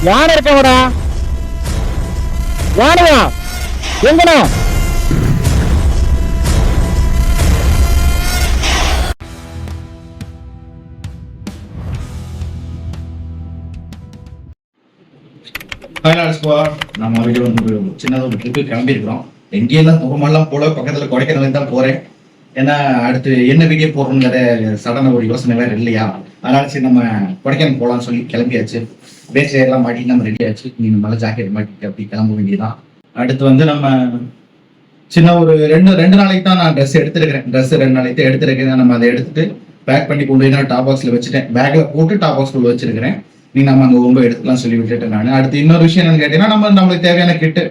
யானை இருக்கவடா, யானையா எங்கடா? Final squad நம்ம வீடியோ வந்து சின்னதாக ஒரு ட்ரிப்பு கிளம்பியிருக்கிறோம். எங்கேயெல்லாம் தூரமெல்லாம் போல, பக்கத்தில் கொடைக்கானல் தான் போகிறேன். ஏன்னா அடுத்து என்ன வீடியோ போடுறோங்கிற சடனாக ஒரு யோசனை வேறு இல்லையா, அதனால சரி நம்ம கொடைக்கானல் போகலான்னு சொல்லி கிளம்பியாச்சு. பேஸ் எல்லாம் மாட்டிட்டு நம்ம ரெடி ஆச்சு. நீங்கள் மழை ஜாக்கெட் மாட்டிட்டு அப்படி கிளம்ப வேண்டியதான். அடுத்து வந்து நம்ம சின்ன ஒரு ரெண்டு நாளைக்கு தான் நான் ட்ரெஸ் எடுத்துருக்கிறேன். ட்ரெஸ் 2 நாளைக்கு தான் எடுத்துருக்கேன். நம்ம அதை எடுத்துட்டு பேக் பண்ணி கொண்டு போய் நான் டாப் பாக்ஸில் வச்சுட்டேன். பேக்கில் போட்டு டாப் பாக்ஸ்குள்ள வச்சிருக்கிறேன். நீ நம்ம அங்கே ரொம்ப எடுத்துக்கலாம் சொல்லி விட்டுட்டேன் நான். அடுத்து இன்னொரு விஷயம் என்னன்னு கேட்டீங்கன்னா, நம்மளுக்கு தேவையான கிட்டு,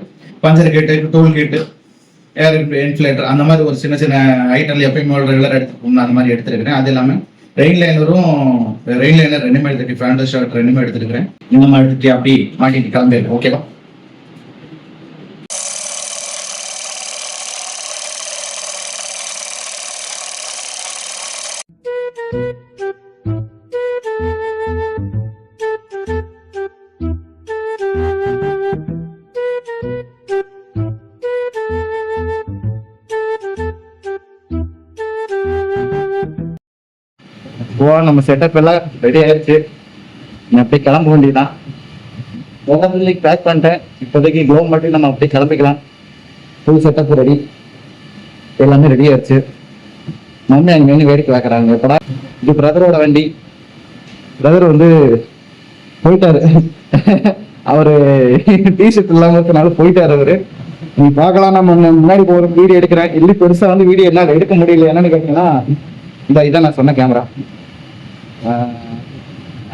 பஞ்சர் கிட்டு, டூல் கிட்டு, ஏர் இன்ஃபிளேட்டர், அந்த மாதிரி ஒரு சின்ன சின்ன ஐட்டங்கள் எப்பயுமே ரெகுலர் எடுத்துக்கணும். அந்த மாதிரி எடுத்துருக்கிறேன். அது இல்லாமல் ரெயின் லைனர் 2 எடுத்துட்டு, ஃபேண்ட் ஷர்ட் 2 எடுத்துருக்கிறேன். இந்த மாதிரி எடுத்துட்டு அப்படி மாட்டிட்டு கிளம்பிடுறேன். ஓகேவா? நம்ம செட்டப் எல்லாம் ரெடி ஆயிடுச்சு. அப்படியே கிளம்ப வேண்டியதான். முதல்ல பேக் பண்ணிட்டேன். இப்போதைக்கு க்ளோ மட்டும் நம்ம அப்படியே கிளம்பிக்கலாம். ஃபுல் செட்டப் ரெடி, எல்லாமே ரெடி ஆயிடுச்சு. மம்மி அங்கே வந்து வேடிக்கை வைக்கிறாங்க. எப்படா இது பிரதரோட வண்டி. பிரதர் வந்து போயிட்டாரு. அவரு டிஷர்ட் இல்லாம இருக்கனால போயிட்டாரு அவரு. நீ பார்க்கலாம், நம்ம முன்னாடி போகிற வீடியோ எடுக்கிறேன். இல்லை பெருசா வந்து வீடியோ என்னால் எடுக்க முடியல. என்னன்னு கேட்டீங்கன்னா, இதான் நான் சொன்ன கேமரா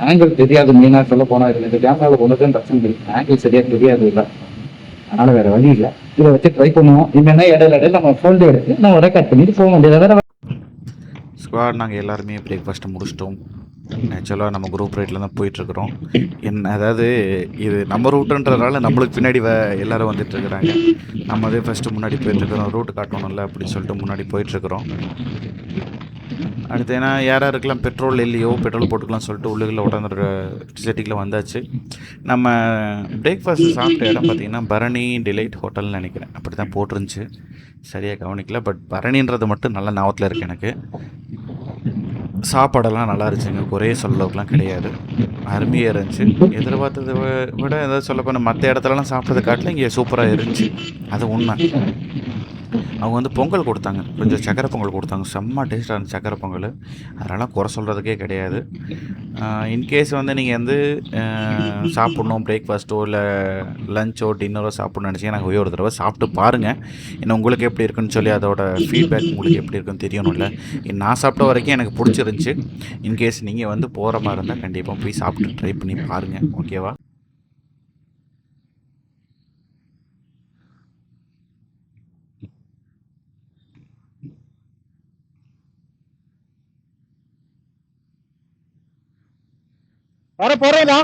ஆங்கிள் தெரியாது. மெயினாக சொல்ல போனா இல்லை, இந்த கேமராவில் ஒன்றுதான் பிரச்சனை இருக்கு. ஆங்கிள் சரியாக தெரியாது இல்லை, அதனால வேற வழி இல்லை. இதை வச்சு ட்ரை பண்ணுவோம். இல்லைன்னா இடையில நம்ம ஃபோல்டு எடுத்து நம்ம ரெக்கார்ட் பண்ணிட்டு போக வேண்டியது. வேற ஸ்குவாட் நாங்கள் எல்லாருமே பிரேக்ஃபாஸ்ட்டு முடிச்சிட்டோம். ஆக்சுவலாக நம்ம குரூப் ரைட்டில் தான் போயிட்டுருக்குறோம். அதாவது இது நம்ம ரூட்டுன்றதுனால நம்மளுக்கு பின்னாடி எல்லோரும் வந்துட்டுருக்குறாங்க. நம்ம அதே ஃபஸ்ட்டு முன்னாடி போயிட்டுருக்குறோம். ரூட்டு காட்டணும்ல அப்படின்னு சொல்லிட்டு முன்னாடி போயிட்டுருக்குறோம். அடுத்து ஏன்னா யாருக்கெல்லாம் பெட்ரோல் இல்லையோ பெட்ரோல் போட்டுக்கலாம் சொல்லிட்டு உள்ளுக்குள்ள உடனே சிட்டிக்குள்ளே வந்தாச்சு. நம்ம பிரேக்ஃபாஸ்ட் சாப்பிட்ட இடம் பார்த்திங்கன்னா பரணி டிலைட் ஹோட்டல்னு நினைக்கிறேன். அப்படி தான் போட்டிருந்துச்சு, சரியாக கவனிக்கல. பட் பரணின்றது மட்டும் நல்ல ஞாபகத்தில் இருக்குது எனக்கு. சாப்பாடெல்லாம் நல்லா இருந்துச்சுங்க, குறைய சொல்லவுக்குலாம் கிடையாது, அருமையாக இருந்துச்சு. எதிர்பார்த்ததை விட ஏதாவது சொல்லப்போனால் மற்ற இடத்துலலாம் சாப்பிட்டதை காட்டில் இங்கே சூப்பராக இருந்துச்சு. அது உண்மை. அவங்க வந்து பொங்கல் கொடுத்தாங்க, கொஞ்சம் சக்கரை பொங்கல் கொடுத்தாங்க. செம்ம டேஸ்ட்டாக இருந்துச்சு சக்கரை பொங்கல். அதனால் குறை சொல்கிறதுக்கே கிடையாது. இன்கேஸ் வந்து நீங்கள் வந்து சாப்பிட்ணும், பிரேக்ஃபாஸ்ட்டோ இல்லை லஞ்சோ டின்னரோ சாப்பிட்ணுன்னு நினச்சிங்கன்னா நாங்கள் ஒரு தடவை சாப்பிட்டு பாருங்கள். ஏன்னா உங்களுக்கு எப்படி இருக்குன்னு சொல்லி அதோட ஃபீட்பேக் உங்களுக்கு எப்படி இருக்குன்னு தெரியணும்ல. நான் சாப்பிட்ட வரைக்கும் எனக்கு பிடிச்சிருந்துச்சி. இன்கேஸ் நீங்கள் வந்து போகிற மாதிரி இருந்தால் கண்டிப்பாக போய் சாப்பிட்டு ட்ரை பண்ணி பாருங்கள். ஓகேவா? வர போறேடா,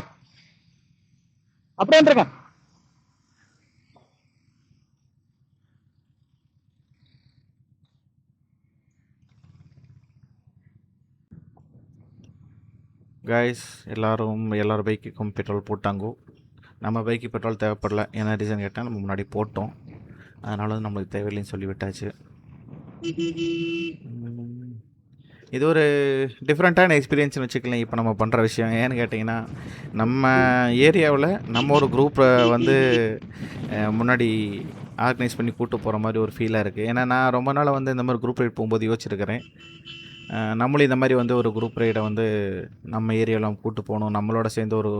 அப்படியே இருக்கேன். கைஸ் எல்லாரும் பைக்குக்கும் பெட்ரோல் போட்டாங்கோ. நம்ம பைக்கு பெட்ரோல் தேவைப்படல. என்ன ரீசன் கேட்டால் நம்ம முன்னாடி போட்டோம், அதனால நம்மளுக்கு தேவையில்லைன்னு சொல்லி விட்டாச்சு. இது ஒரு டிஃப்ரெண்ட்டான எக்ஸ்பீரியன்ஸ்னு வச்சுக்கலாம். இப்போ நம்ம பண்ணுற விஷயம் ஏன்னு கேட்டிங்கன்னா, நம்ம ஏரியாவில் நம்ம ஒரு குரூப்பை வந்து முன்னாடி ஆர்கனைஸ் பண்ணி கூப்பிட்டு போகிற மாதிரி ஒரு ஃபீலாக இருக்குது. ஏன்னா நான் ரொம்ப நாள் வந்து இந்த மாதிரி குரூப் ரைட் போகும்போது யோசிச்சிருக்கிறேன், நம்மளும் இந்த மாதிரி வந்து ஒரு குரூப் ரைடை வந்து நம்ம ஏரியாவில் கூப்பிட்டு போகணும், நம்மளோட சேர்ந்து ஒரு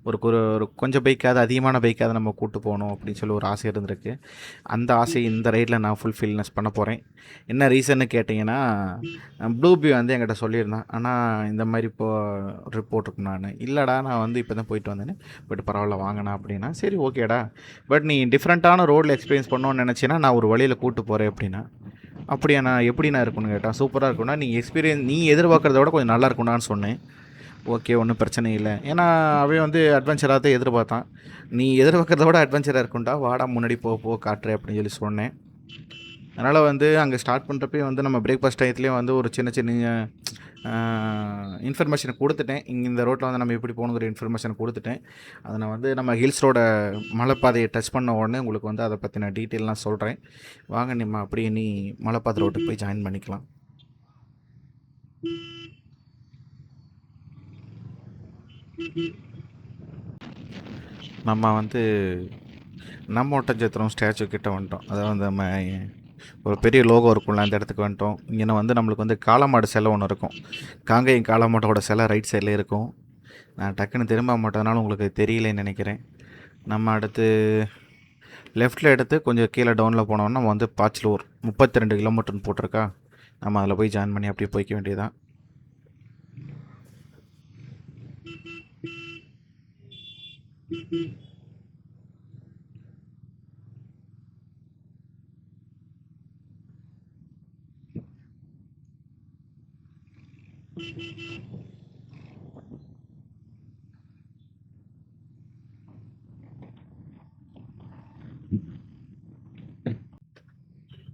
ஒரு ஒரு கொஞ்சம் பைக்காவது அதிகமான பைக்காவது நம்ம கூப்பிட்டு போகணும் அப்படின்னு சொல்லி ஒரு ஆசை இருந்திருக்கு. அந்த ஆசை இந்த ரைடில் நான் ஃபுல்ஃபில்னஸ் பண்ண போகிறேன். என்ன ரீசன்னு கேட்டிங்கன்னா, ப்ளூபி வந்து என்கிட்ட சொல்லியிருந்தான், ஆனால் இந்த மாதிரி இப்போது ரிப்போர்ட் இருக்கு. நான் இல்லைடா, நான் வந்து இப்போ தான் போயிட்டு வந்தேன்னு. பட் பரவாயில்ல வாங்கினா அப்படின்னா சரி ஓகேடா. பட் நீ டிஃப்ரெண்ட்டான ரோடில் எக்ஸ்பீரியன்ஸ் பண்ணணுன்னு நினச்சின்னா நான் ஒரு வழியில் கூப்பிட்டு போகிறேன் அப்படின்னா. அப்படியா, நான் எப்படிண்ணா இருக்குன்னு கேட்டால், சூப்பராக இருக்கும்னா நீ எதிர்பார்க்குறத விட கொஞ்சம் நல்லா இருக்கும்னான்னு சொன்னேன். ஓகே, ஒன்றும் பிரச்சனை இல்லை. ஏன்னா அவன் வந்து அட்வென்ச்சராக தான் எதிர்பார்த்தான். நீ எதிர்பார்க்குறத விட அட்வென்ச்சராக இருக்கும்டா, வாடா முன்னாடி போ காட்டுறேன் அப்படின்னு சொல்லி சொன்னேன். அதனால் வந்து அங்கே ஸ்டார்ட் பண்ணுறப்பே வந்து நம்ம பிரேக்ஃபாஸ்ட் டயத்துலேயே வந்து ஒரு சின்ன சின்ன இன்ஃபர்மேஷன் கொடுத்துட்டேன். இங்கே இந்த ரோட்டில் வந்து நம்ம எப்படி போகணுங்கிற இன்ஃபர்மேஷன் கொடுத்துட்டேன். அதை நான் வந்து நம்ம ஹில்ஸ் ரோட மலைப்பாதையை டச் பண்ண உடனே உங்களுக்கு வந்து அதை பற்றின டீட்டெயிலாம் சொல்கிறேன். வாங்க நம்ம அப்படியே நீ மலைப்பாதை ரோட்டுக்கு போய் ஜாயின் பண்ணிக்கலாம். நம்ம வந்து நம்ம ஒட்டஞ்சத்திரம் ஸ்டாச்சு கிட்ட வந்துட்டோம். அதாவது நம்ம ஒரு பெரிய லோகோ இருக்கும்ல, அந்த இடத்துக்கு வந்துட்டோம். இங்கே வந்து நம்மளுக்கு வந்து காளமாடு சிலை ஒன்று இருக்கும். காங்கேயம் காளமாட்டோட சிலை ரைட் சைடில் இருக்கும். நான் டக்குன்னு திரும்ப மாட்டதுனால உங்களுக்கு தெரியலன்னு நினைக்கிறேன். நம்ம அடுத்து லெஃப்டில் எடுத்து கொஞ்சம் கீழே டவுனில் போனோம்னா நம்ம வந்து பாச்சலூர் 32 கிலோமீட்டர்னு போட்டிருக்கா. நம்ம அதில் போய் ஜாயின் பண்ணி அப்படியே போய்க்க வேண்டியதான்.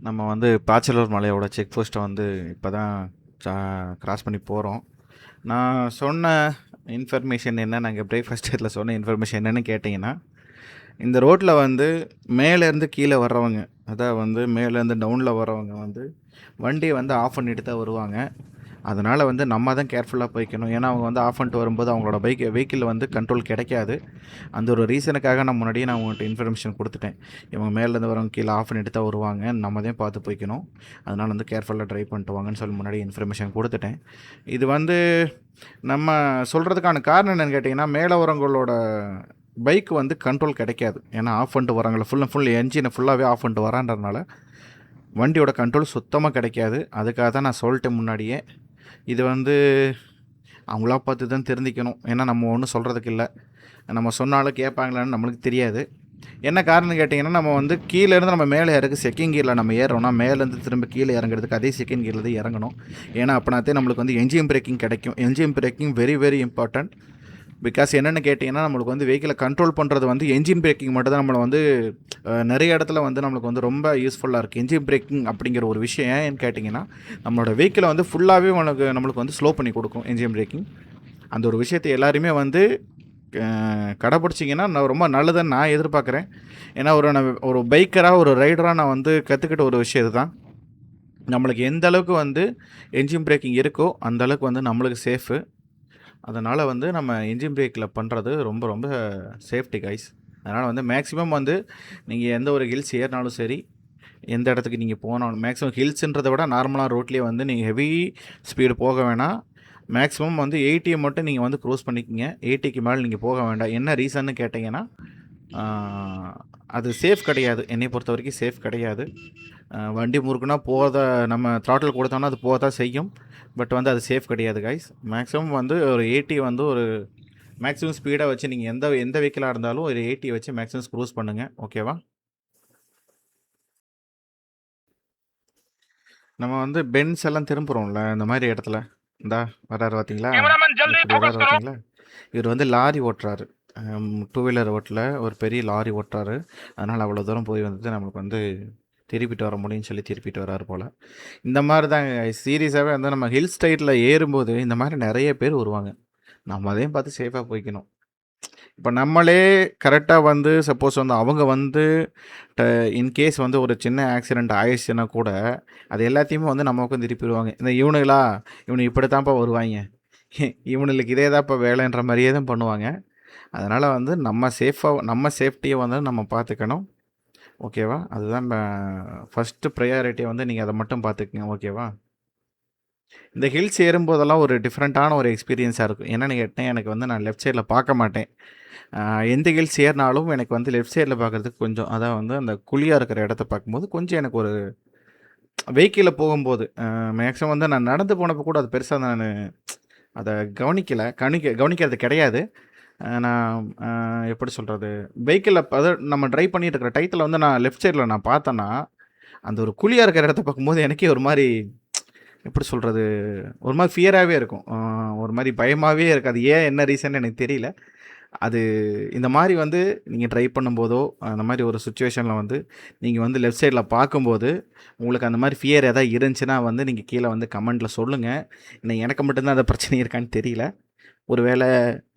நம்ம வந்து பாச்சலூர் மலையோட செக் போஸ்ட்டை வந்து இப்போ தான் கிராஸ் பண்ணி போகிறோம். நான் சொன்ன இன்ஃபர்மேஷன் என்ன, நாங்கள் பிரேக்ஃபாஸ்ட் இதில் சொன்ன இன்ஃபர்மேஷன் என்னென்னு கேட்டிங்கன்னா, இந்த ரோட்டில் வந்து மேலேருந்து கீழே வர்றவங்க, அதாவது வந்து மேலேருந்து டவுனில் வர்றவங்க வந்து வண்டியை வந்து ஆஃப் பண்ணிட்டு தான் வருவாங்க. அதனால் வந்து நம்ம தான் கேர்ஃபுல்லாக போய்க்கணும். ஏன்னா அவங்க வந்து ஆஃப் பண்ணிட்டு வரும்போது அவங்களோட வெஹிக்கிள் வந்து கண்ட்ரோல் கிடைக்காது. அந்த ஒரு ரீசனுக்காக நான் முன்னாடியே நான் உங்கள்கிட்ட இன்ஃபர்மேஷன் கொடுத்துட்டேன். இவங்க மேலேருந்து வரவங்க கீழே ஆஃப் பண்ணிட்டு தான் வருவாங்க, நம்ம தான் பார்த்து போய்க்கணும். அதனால் வந்து கேர்ஃபுல்லாக ட்ரைவ் பண்ணிட்டு வாங்கன்னு சொல்லி முன்னாடி இன்ஃபர்மேஷன் கொடுத்துட்டேன். இது வந்து நம்ம சொல்கிறதுக்கான காரணம் என்னென்னு கேட்டிங்கன்னா, மேலே வரவங்களோட பைக் வந்து கண்ட்ரோல் கிடைக்காது. ஏன்னா ஆஃப் பண்ணிட்டு வராங்கள ஃபுல் அண்ட் ஃபுல் என்ஜினை ஃபுல்லாகவே ஆஃப் பண்ணிட்டு வரான்றதுனால வண்டியோட கண்ட்ரோல் சுத்தமாக கிடைக்காது. அதுக்காக தான் நான் சொல்லிட்டேன் முன்னாடியே. இது வந்து அவங்களா பார்த்து தான் தெரிஞ்சிக்கணும். ஏன்னா நம்ம ஒன்றும் சொல்கிறதுக்கு இல்லை. நம்ம சொன்னாலும் கேட்பாங்களான்னு நம்மளுக்கு தெரியாது. என்ன காரணம் கேட்டிங்கன்னா, நம்ம வந்து கீழேருந்து நம்ம மேலே இறக்கு செகண்ட் கியரில் நம்ம ஏறுறோம்னா மேலேருந்து திரும்ப கீழே இறங்குறதுக்கு அதே செகண்ட் கியரில் தான் இறங்கணும். ஏன்னா அப்படின்னாத்தே நம்மளுக்கு வந்து என்ஜின் பிரேக்கிங் கிடைக்கும். Engine braking very very important. Because என்னென்னு கேட்டிங்கன்னா, நம்மளுக்கு வந்து வெஹிக்கிளை கண்ட்ரோல் பண்ணுறது வந்து என்ஜின் பிரேக்கிங் மட்டும் தான் நம்மளை வந்து நிறைய இடத்துல வந்து நம்மளுக்கு வந்து ரொம்ப யூஸ்ஃபுல்லாக இருக்குது. என்ஜின் பிரேக்கிங் அப்படிங்கிற ஒரு விஷயம் ஏன்னு கேட்டிங்கன்னா, நம்மளோட வெஹிக்கிளை வந்து ஃபுல்லாகவே நம்மளுக்கு வந்து ஸ்லோ பண்ணி கொடுக்கும் என்ஜின் பிரேக்கிங். அந்த ஒரு விஷயத்தை எல்லாருமே வந்து கடைப்பிடிச்சிங்கன்னா நான் ரொம்ப நல்லதுன்னு நான் எதிர்பார்க்குறேன். ஏன்னா ஒரு பைக்கராக ஒரு ரைடராக நான் வந்து கற்றுக்கிட்ட ஒரு விஷயம் இதுதான். நம்மளுக்கு எந்த அளவுக்கு வந்து என்ஜின் பிரேக்கிங் இருக்கோ அந்த அளவுக்கு வந்து நம்மளுக்கு சேஃபு. அதனால் வந்து நம்ம என்ஜின் பிரேக்கில் பண்ணுறது ரொம்ப ரொம்ப சேஃப்டி கைஸ். அதனால் வந்து மேக்ஸிமம் வந்து நீங்கள் எந்த ஒரு ஹில்ஸ் ஏறினாலும் சரி, எந்த இடத்துக்கு நீங்கள் போனாலும் மேக்ஸிமம் ஹில்ஸுன்றதை விட நார்மலாக ரோட்லேயே வந்து நீங்கள் ஹெவி ஸ்பீடு போக வேணாம். மேக்ஸிமம் வந்து 80 மட்டும் நீங்கள் வந்து க்ரூஸ் பண்ணிக்கோங்க. 80க்கு மேலே நீங்கள் போக வேண்டாம். என்ன ரீசன்னு கேட்டிங்கன்னா, அது சேஃப் கிடையாது. என்னை பொறுத்த வரைக்கும் சேஃப் கிடையாது. வண்டி முறுக்குனா நம்ம த்ராட்டில் கொடுத்தோம்னா அது போக தான் செய்யும். பட் வந்து அது சேஃப் கிடையாது கைஸ். மேக்ஸிமம் வந்து ஒரு 80 வந்து ஒரு மேக்ஸிமம் ஸ்பீடாக வச்சு நீங்கள் எந்த வெஹிக்கிளாக இருந்தாலும் ஒரு 80 வச்சு மேக்ஸிமம் க்ரூஸ் பண்ணுங்கள். ஓகேவா? நம்ம வந்து பென்ஸ் எல்லாம் திரும்புகிறோம்ல இந்த மாதிரி இடத்துல, இந்தா வர்றாரு பார்த்தீங்களா, பார்த்தீங்களா, இவர் வந்து லாரி ஓட்டுறாரு. 2 வீலர் ஓட்டல, ஒரு பெரிய லாரி ஓட்டுறாரு. அதனால் அவ்வளோ தூரம் போய் வந்துட்டு நம்மளுக்கு வந்து திருப்பிட்டு வர முடியும்னு சொல்லி திருப்பிட்டு வராரு போல். இந்த மாதிரி தான் சீரியஸாகவே வந்து நம்ம ஹில் ஸ்டைட்டில் ஏறும்போது இந்த மாதிரி நிறைய பேர் வருவாங்க. நம்ம அதையும் பார்த்து சேஃபாக போய்க்கணும். இப்போ நம்மளே கரெக்டாக வந்து சப்போஸ் வந்து அவங்க வந்து இன்கேஸ் வந்து ஒரு சின்ன ஆக்சிடெண்ட் ஆயிடுச்சுன்னா கூட அது எல்லாத்தையுமே வந்து நம்ம உட்காந்து திருப்பிடுவாங்க. இந்த இவனு இப்படி தான்ப்பா வருவாங்க, இவனுக்கு இதே தான்ப்பா வேலைன்ற மாதிரியே தான் பண்ணுவாங்க. அதனால் வந்து நம்ம சேஃப்டியை வந்து நம்ம பார்த்துக்கணும். ஓகேவா? அதுதான் ஃபஸ்ட்டு ப்ரையாரிட்டியை வந்து நீங்கள் அதை மட்டும் பார்த்துக்குங்க. ஓகேவா? இந்த ஹில்ஸ் ஏறும்போதெல்லாம் ஒரு டிஃப்ரெண்ட்டான ஒரு எக்ஸ்பீரியன்ஸாக இருக்கும். என்னென்னு கேட்டேன், எனக்கு வந்து நான் லெஃப்ட் சைடில் பார்க்க மாட்டேன். எந்த ஹில்ஸ் ஏறினாலும் எனக்கு வந்து லெஃப்ட் சைடில் பார்க்குறதுக்கு கொஞ்சம், அதான் வந்து அந்த குழியாக இருக்கிற இடத்த பார்க்கும்போது கொஞ்சம் எனக்கு ஒரு வெஹிக்கிளில் போகும்போது மேக்ஸிமம் வந்து நான் நடந்து போனப்போ கூட அது பெருசாக நான் அதை கவனிக்கிறது கிடையாது. நான் எப்படி சொல்கிறது, வெஹிக்கிளில் அதாவது நம்ம ட்ரைவ் பண்ணிட்டு இருக்கிற டயத்தில் வந்து நான் லெஃப்ட் சைடில் நான் பார்த்தேன்னா அந்த ஒரு குழியாக இருக்கிற இடத்த பார்க்கும்போது எனக்கே ஒரு மாதிரி எப்படி சொல்கிறது, ஒரு மாதிரி ஃபியராகவே இருக்கும். ஒரு மாதிரி பயமாகவே இருக்குது. அது ஏன் என்ன ரீசன் எனக்கு தெரியல. அது இந்த மாதிரி வந்து நீங்கள் ட்ரை பண்ணும்போதோ அந்த மாதிரி ஒரு சுச்சுவேஷனில் வந்து நீங்கள் வந்து லெஃப்ட் சைடில் பார்க்கும்போது உங்களுக்கு அந்த மாதிரி ஃபியர் எதாவது இருந்துச்சுன்னா வந்து நீங்கள் கீழே வந்து கமெண்ட்டில் சொல்லுங்கள். இன்னும் எனக்கு மட்டும்தான் அந்த பிரச்சனை இருக்கான்னு தெரியல. ஒருவேளை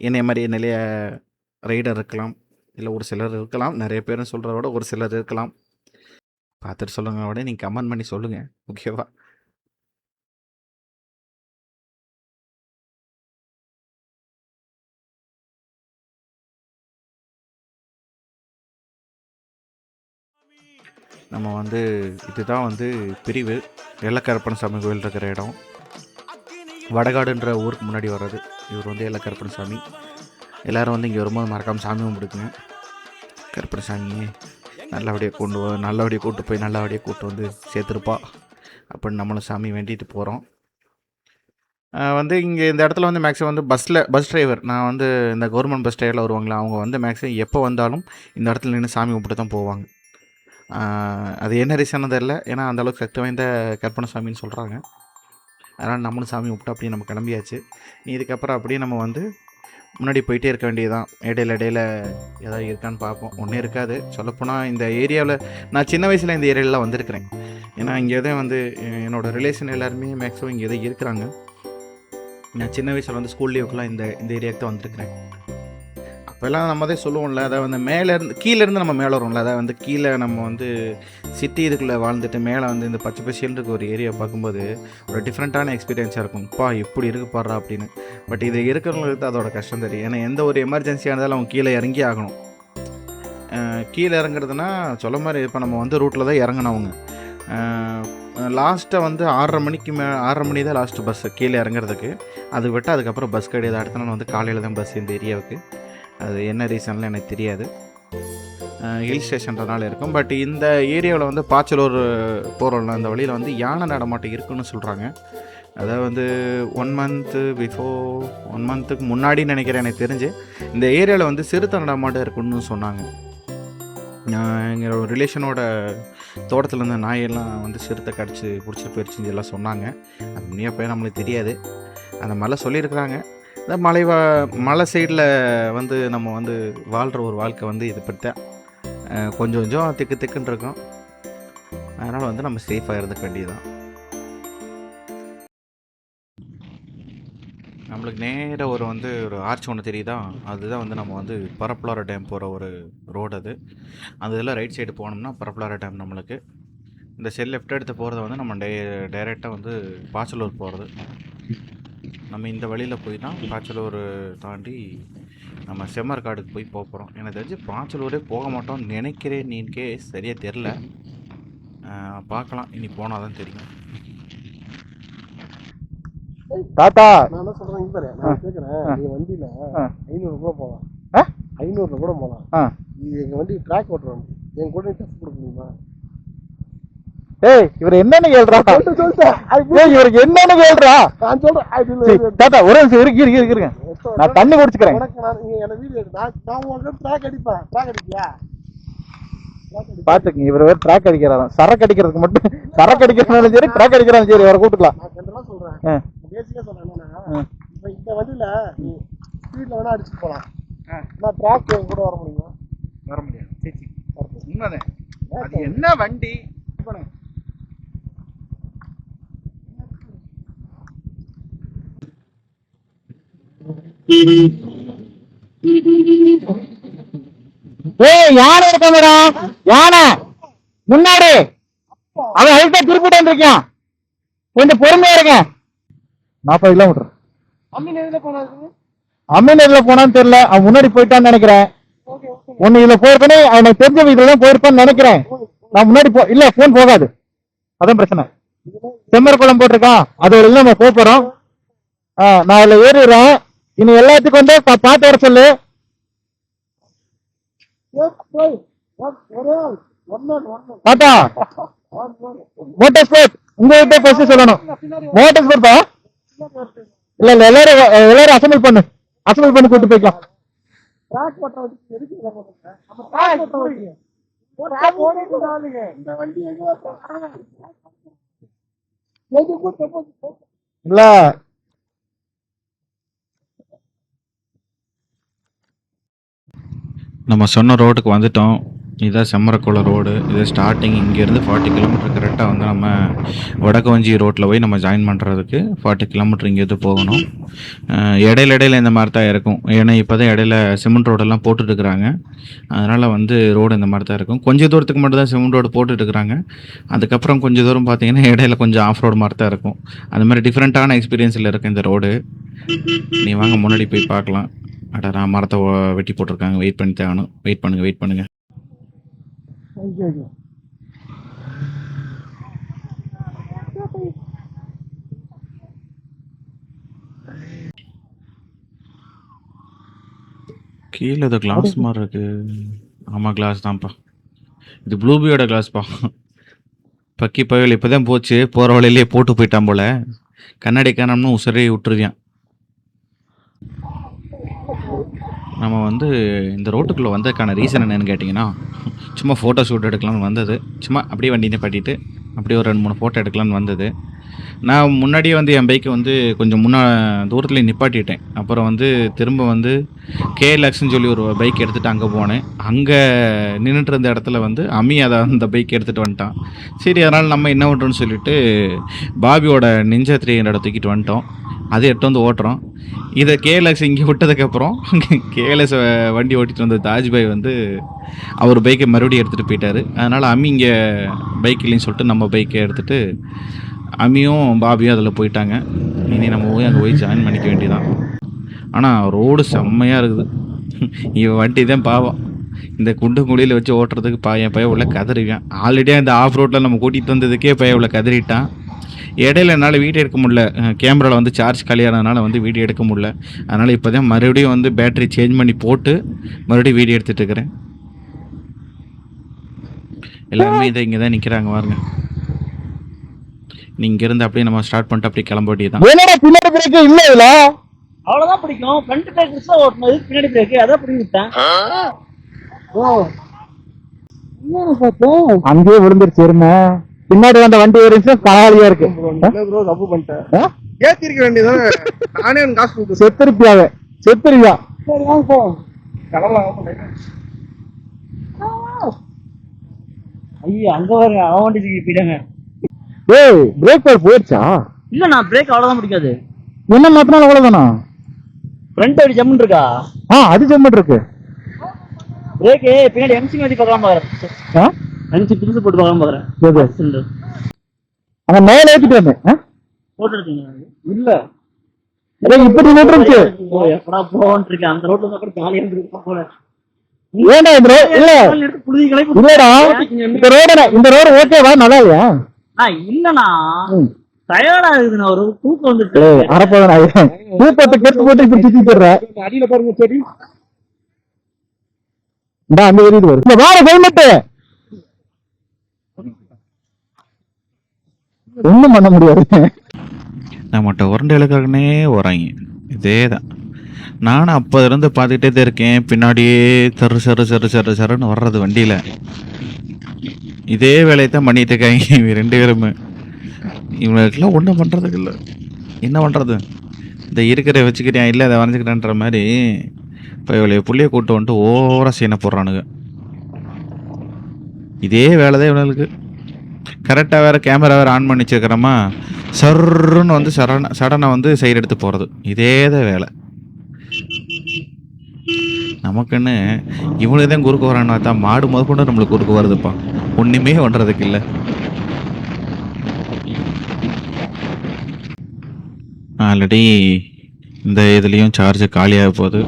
என்னைய மாதிரி நிறைய ரைடர் இருக்கலாம், இல்லை ஒரு சிலர் இருக்கலாம், நிறைய பேரும் சொல்கிறத விட ஒரு சிலர் இருக்கலாம். பார்த்துட்டு சொல்லுங்க விட நீங்கள் கமெண்ட் பண்ணி சொல்லுங்கள். ஓகேவா? நம்ம வந்து இதுதான் வந்து பிரிவு. எல்லக்கருப்பணசாமி கோயில் இருக்கிற இடம். வடகாடுன்ற ஊருக்கு முன்னாடி வர்றது இவர் வந்து எல்லக்கருப்பணசாமி. எல்லோரும் வந்து இங்கே வரும்போது மறக்காமல் சாமி கும்பிடுக்குங்க. கருப்பணசாமியே நல்லபடியாக கூப்பிட்டு போய் நல்லபடியாக கூப்பிட்டு வந்து சேர்த்துருப்பா அப்படின்னு நம்மளும் சாமி வேண்டிட்டு போகிறோம். வந்து இங்கே இந்த இடத்துல வந்து மேக்ஸிமம் வந்து பஸ் டிரைவர், நான் வந்து இந்த கவர்மெண்ட் பஸ் டிரைவரில் வருவாங்களா, அவங்க வந்து மேக்ஸிமம் எப்போ வந்தாலும் இந்த இடத்துல நின்று சாமி கும்பிட்டு தான் போவாங்க. அது என்ன ரீசன்னு தெரில, ஏன்னா அந்தளவுக்கு சக்தி வாய்ந்த கற்பனசாமின்னு சொல்கிறாங்க. அதனால் நம்மளும் சாமி கும்பிட்டு அப்படியே நம்ம கிளம்பியாச்சு. இதுக்கப்புறம் அப்படியே நம்ம வந்து முன்னாடி போயிட்டே இருக்க வேண்டியதுதான். இடையில ஏதாவது இருக்கான்னு பார்ப்போம். ஒன்றும் இருக்காது. சொல்லப்போனால் இந்த ஏரியாவில் நான் சின்ன வயசில் இந்த ஏரியாவில் வந்திருக்கிறேன். ஏன்னா இங்கே தான் வந்து என்னோடய ரிலேஷன் எல்லாருமே மேக்ஸிமம் இங்கே தான் இருக்கிறாங்க. நான் சின்ன வயசில் வந்து ஸ்கூல் லீவுக்குலாம் இந்த ஏரியாவுக்கு தான் வந்திருக்கிறேன். அப்போல்லாம் நம்ம தான் சொல்லுவோம்ல, அதாவது வந்து கீழேருந்து நம்ம மேலே வரும்ல, அதாவது வந்து கீழே நம்ம வந்து சிட்டி இதுக்குள்ளே வாழ்ந்துட்டு மேலே வந்து இந்த பச்சை பசியல் இருக்க ஒரு ஏரியா பார்க்கும்போது ஒரு டிஃப்ரெண்ட்டான எக்ஸ்பீரியன்ஸாக இருக்கும். இப்படி இருக்கு பாடுறா அப்படின்னு. பட் இது இருக்கிறவங்களுக்கு தான் அதோட கஷ்டம் தெரியும். ஏன்னா எந்த ஒரு எமர்ஜென்சியாக இருந்தாலும் அவங்க கீழே இறங்கி ஆகணும். கீழே இறங்குறதுனா சொல்ல மாதிரி இப்போ நம்ம வந்து ரூட்டில் தான் இறங்கணும். அவங்க லாஸ்ட்டாக வந்து 6:30 மணி தான் லாஸ்ட்டு பஸ்ஸு கீழே இறங்குறதுக்கு. அது விட்டு அதுக்கப்புறம் பஸ் கிடையாது. அடுத்த நாள் வந்து காலையில் தான் பஸ் இந்த ஏரியாவுக்கு. அது என்ன ரீசனில் எனக்கு தெரியாது. ஹில் ஸ்டேஷன்றனால இருக்கும். பட் இந்த ஏரியாவில் வந்து பாச்சலூர் போகிறோம்ல, அந்த வழியில் வந்து யானை நடமாட்டம் இருக்குன்னு சொல்கிறாங்க. அதாவது வந்து 1 மந்த்துக்கு முன்னாடின்னு நினைக்கிறேன் எனக்கு தெரிஞ்சு. இந்த ஏரியாவில் வந்து சிறுத்தை நடமாட்டம் இருக்குன்னு சொன்னாங்க. எங்கள் ரிலேஷனோட தோட்டத்தில் இருந்த நாயெல்லாம் வந்து சிறுத்தை கடிச்சு பிடிச்சிட்டு போயிடுச்சுன்னு எல்லாம் சொன்னாங்க. அது உண்மையாக போய் நம்மளுக்கு தெரியாது. அந்த மலை சொல்லியிருக்கிறாங்க. இந்த மலை சைடில் வந்து நம்ம வந்து வாழ்கிற ஒரு வாழ்க்கை வந்து இது பற்றி தான் கொஞ்சம் திக்குன்னு இருக்கும். அதனால் வந்து நம்ம சேஃபாக இருந்துக்க வேண்டியதுதான். நம்மளுக்கு நேராக ஒரு ஆர்ச் ஒன்று தெரியுதா, அதுதான் வந்து நம்ம வந்து பரப்பலாறு டேம் போகிற ஒரு ரோடு. அது இதில் ரைட் சைடு போனோம்னா பரப்பலாறு டேம் நம்மளுக்கு. இந்த சைடு லெஃப்ட் எடுத்து போகிறத வந்து நம்ம டைரெக்டாக வந்து பாச்சலூர் போகிறது. நம்ம இந்த வழியில் போய் தான் பாச்சலூர் தாண்டி நம்ம செம்மற்காடுக்கு போய் போகிறோம். எனக்கு தெரிஞ்சு பாச்சலூரே போக மாட்டோம்னு நினைக்கிறேன். நீக்கே சரியாக தெரில, பார்க்கலாம். இனி போனால் தான் தெரியும். தாத்தா நான் என்ன சொல்றேன், இங்க பாரு, நான் கேட்கறேன், நீ வண்டியில 500 கூட போகலாம், 500 கூட போகலாம். இது எங்க வண்டி ட்ராக் ஓட்டுற வண்டி, என் கூட டெஸ்ட் கொடுக்க முடியுமா? ஏய், இவர் என்னன்னு கேள்றா? இவருக்கு என்னன்னு கேள்றா? நான் சொல்றேன் தாத்தா, ஒரு நிமிஷம் இருங்க, நான் தண்ணி குடிச்சுக்கிறேன். என்ன வீடியோ நான் உங்களுக்கு ட்ராக் அடிப்பேன். ட்ராக் அடிப்பியா? பாத்துக்கங்க, இவர் வேற ட்ராக் அடிக்கிறாராம். சரக்கு அடிக்கிறதுக்கு மட்டும், சரக்கு அடிக்கிறதுனாலும் சரி, ட்ராக் அடிக்கிறாலும் சரி, அவரை கூப்பிட்டுக்கலாம். நான் ஜென்ரலா சொல்றேன், பேசிக்கா சொல்றேன். என்னன்னா, இப்ப இந்த வண்டியில நீ ஸ்பீட்ல வேணா அடிச்சுட்டு போலாம், நான் ட்ராக் என் கூட வர முடியுமா? வர முடியாது. உண்மைதான். அது என்ன வண்டி? யானை இருக்க மேடம், யானை முன்னாடி அவன் ஹைட்டா திருப்பிட்டு வந்திருக்கான். கொஞ்சம் பொறுமையா இருங்க. 40 கிலோமீட்டர் அம்மீன் இதுல போனான்னு தெரியல. அவன் முன்னாடி போயிட்டான்னு நினைக்கிறேன். ஒண்ணு இதுல போயிருக்கனே, அவனுக்கு தெரிஞ்ச இதுலதான் போயிருப்பான்னு நினைக்கிறேன். நான் முன்னாடி இல்ல, போன் போகாது, அதான் பிரச்சனை. செம்மர் போட்டிருக்கான், அது ஒரு நம்ம போறோம். நான் இதுல ஏறிடுறேன். இனி எல்லாத்துக்கும் வந்து பாத்து வர சொல்லு. தாத்தா, மோட்டார் ஸ்போர்ட் உங்ககிட்ட ஃபர்ஸ்ட் சொல்லணும். மோட்டார் ஸ்போர்ட்டா? இல்ல எல்லாரும் அசம்பிள் பண்ணி கூட்டு போய்க்கலாம். இல்ல நம்ம சொன்ன ரோட்டுக்கு வந்துட்டோம். இதான் செம்மரக்குளம் ரோடு. இது ஸ்டார்டிங் இங்கேருந்து 40 கிலோமீட்டர் கரெக்டாக வந்து நம்ம வடக்கவஞ்சி ரோட்டில் போய் நம்ம ஜாயின் பண்ணுறதுக்கு 40 கிலோமீட்டர் இங்கேருந்து போகணும். இடையில இந்த மாதிரி தான் இருக்கும். ஏன்னா இப்போ தான் இடையில சிமெண்ட் ரோடெல்லாம் போட்டுட்ருக்குறாங்க. அதனால் வந்து ரோடு இந்த மாதிரி தான் இருக்கும். கொஞ்சம் தூரத்துக்கு மட்டும் தான் சிமெண்ட் ரோடு போட்டுட்ருக்குறாங்க. அதுக்கப்புறம் கொஞ்சம் தூரம் பார்த்தீங்கன்னா இடையில கொஞ்சம் ஆஃப் ரோடு மாதிரி தான் இருக்கும். அந்த மாதிரி டிஃப்ரெண்ட்டான எக்ஸ்பீரியன்ஸில் இருக்குது இந்த ரோடு. நீ வாங்க முன்னாடி போய் பார்க்கலாம். நான் மரத்தை வெட்டி போட்டிருக்காங்க. வெயிட் பண்ணி தேவணும். வெயிட் பண்ணுங்கள். கீழே ஏதோ கிளாஸ் மாதிரி இருக்கு. ஆமாம், கிளாஸ் தான்ப்பா. இது ப்ளூபியோட கிளாஸ்ப்பா. பக்கி பயல் இப்போ தான் போச்சு. போகிற வழியிலே போட்டு போயிட்டான் போல. கண்ணாடி காணோம்னு உசரே விட்டுருவியான். நம்ம வந்து இந்த ரோட்டுக்குள்ளே வந்ததுக்கான ரீசன் என்னென்னு கேட்டிங்கன்னா, சும்மா ஃபோட்டோ ஷூட் எடுக்கலாம்னு வந்தது. சும்மா அப்படியே வண்டியை நிப்பாட்டிட்டு அப்படியே ஒரு 2-3 ஃபோட்டோ எடுக்கலாம்னு வந்தது. நான் முன்னாடியே வந்து என் பைக்கை வந்து கொஞ்சம் தூரத்துலேயே நிப்பாட்டிட்டேன். அப்புறம் வந்து திரும்ப வந்து கேஎல்எக்ஸ்ன்னு சொல்லி ஒரு பைக் எடுத்துகிட்டு அங்கே போனேன். அங்கே நின்றுட்டு இருந்த இடத்துல வந்து அந்த பைக் எடுத்துகிட்டு வந்துட்டான். சரி, அதனால் நம்ம என்ன பண்ணுறோன்னு சொல்லிட்டு பாபியோட நிஞ்சா 300 தூக்கிட்டு வந்துட்டோம். அதை எடுத்து வந்து ஓட்டுறோம். இதை கேஎல்எக்ஸ் இங்கே விட்டதுக்கப்புறம் கேஎல்எக்ஸ் வண்டி ஓட்டிகிட்டு வந்த தாஜ்பாய் வந்து அவர் பைக்கை மறுபடியும் எடுத்துகிட்டு போயிட்டார். அதனால் அம்மி இங்கே பைக் இல்லைன்னு சொல்லிட்டு நம்ம பைக்கை எடுத்துகிட்டு அம்மியும் பாபியும் அதில் போயிட்டாங்க. இனி நம்ம போய் அங்கே போய் ஜாயின் பண்ணிக்க வேண்டியதான். ஆனால் ரோடு செம்மையாக இருக்குது. இவன் வண்டி தான் பாவம். இந்த குண்டு குழியில் வச்சு ஓட்டுறதுக்கு என் பையன் உள்ள கதறிவான். ஆல்ரெடியாக இந்த ஆஃப் ரோட்டில் நம்ம கூட்டிகிட்டு வந்ததுக்கே பையன் உள்ள கதறிட்டான். இடையில என்னால் வீடியோ எடுக்க முடியல. கேமராவில் வந்து சார்ஜ் காலியானதுனால வந்து வீடியோ எடுக்க முடியல. அதனால் இப்போ தான் மறுபடியும் வந்து பேட்டரி சேஞ்ச் பண்ணி போட்டு மறுபடியும் வீடியோ எடுத்துகிட்டு இருக்கிறேன். எல்லாருமே இங்கே தான் நிற்கிறாங்க பாருங்க. நீங்க இருந்து அப்படியே நம்ம ஸ்டார்ட் பண்ணிட்டு அப்படியே கிளம்ப வேண்டியதான். என்னடா பின்னாடி பிரேக் இல்ல இதுல? அவ்வளவுதான் பிடிக்கும். ஃப்ரண்ட் பிரேக் ரிஸ்ஸா ஓட்டணும். பின்னாடி பிரேக் அதான் பிடிச்சி விட்டேன். ஓ, என்ன பார்த்தேன் அங்கேயே விழுந்துருச்சு. இருங்க, பின்னாடி வந்த வண்டி ஏறிச்சு. கலாலியா இருக்கு. ப்ரோ தப்பு பண்ணிட்டேன். ஏத்திருக்க வேண்டியதானே. நானே உனக்கு காசு கொடுத்து செத்துருப்பியாவே. செத்துருவியா? சரி வாங்க போ. கடலாம். ஐயா அங்க வர அவன் வண்டி தூக்கி போயிட்டாங்க. ஏய், பிரேக் பேர் போயிடுச்சா? இல்ல நான் பிரேக் அவ்வளவுதான் பிடிக்காது. என்ன மாத்தினாலும் அவ்வளவுதானா? ஃப்ரண்ட் அடி ஜம்முன்னு இருக்கா? அது ஜம்முன்னு இருக்கு. பிரேக் பின்னாடி எம்சி மாதிரி பார்க்கலாம் பாக்குறேன். எம்சி பிரிச்சு போட்டு பார்க்கலாம் பாக்குறேன். அங்க மேல ஏத்திட்டு வந்தேன். போட்டோ எடுத்தீங்க? இல்ல இப்படி நோட்டுருச்சு. எப்படா போவான்னு இருக்கேன். அந்த ரோட்ல கூட ஜாலியா இருக்கு போல. ஏண்டா இந்த ரோடு இல்ல இல்லடா. இந்த ரோடு ஓகேவா? நல்லா இல்லையா? இல்லண்ணா டயர்டா இருக்குதுண்ணா. ஒரு தூக்கம் வந்துட்டு அரப்போதா தூக்கத்தை கெட்டு போட்டு இப்படி சுத்தி போடுற. அடியில பாருங்க செடி. இந்த அந்த ஏறிட்டு வரும். இந்த வார ஹெல்மெட் ஒண்ணும் பண்ண முடியாது. நம்மகிட்ட உரண்டை இழுக்கிறனே வராங்க. இதே தான் நானும் அப்போ இருந்து பார்த்துக்கிட்டே தான் இருக்கேன். பின்னாடியே சருன்னு வர்றது வண்டியில். இதே வேலையை தான் பண்ணிட்டு இருக்காங்க இவங்க 2 பேருமே. இவங்களுக்கெல்லாம் ஒன்றும் பண்ணுறதுக்கு இல்லை. என்ன பண்ணுறது? இந்த இருக்கிற வச்சுக்கிறேன், இல்லை அதை வரைஞ்சிக்கிறேன்ற மாதிரி இப்போ இவளைய புள்ளைய கூட்டு வந்துட்டு ஓவராக சீனை போடுறானுங்க. இதே வேலை தான் இவனுக்கு. கரெக்டாக வேறு கேமரா வேறு ஆன் பண்ணி வச்சுருக்கிறோமா, சர்ன்னு வந்து சடனாக வந்து சைடு எடுத்து போகிறது. இதே தான் வேலை நமக்குன்னு. இவனுக்கு தான் குறுக்கு வரான்னு பார்த்தா மாடு முதற்கொண்டு நம்மளுக்கு குறுக்கு வருதுப்பா. ஒன்றுமே பண்ணுறதுக்கு இல்லை. ஆல்ரெடி இந்த இதுலேயும் சார்ஜ் காலியாக போகுது.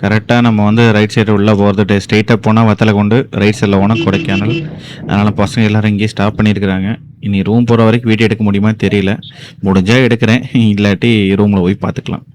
கரெக்டாக நம்ம வந்து ரைட் சைடு உள்ளே போகிறது ஸ்ட்ரெயிட்டாக போனால் வத்தலை கொண்டு, ரைட் சைடில் போனால் கொடைக்கானல். அதனால் பசங்க எல்லோரும் இங்கேயே ஸ்டாப் பண்ணியிருக்கிறாங்க. இனி ரூம் போகிற வரைக்கும் வீடியோ எடுக்க முடியுமா தெரியல. முடிஞ்சால் எடுக்கிறேன், இல்லாட்டி ரூமில் போய் பார்த்துக்கலாம்.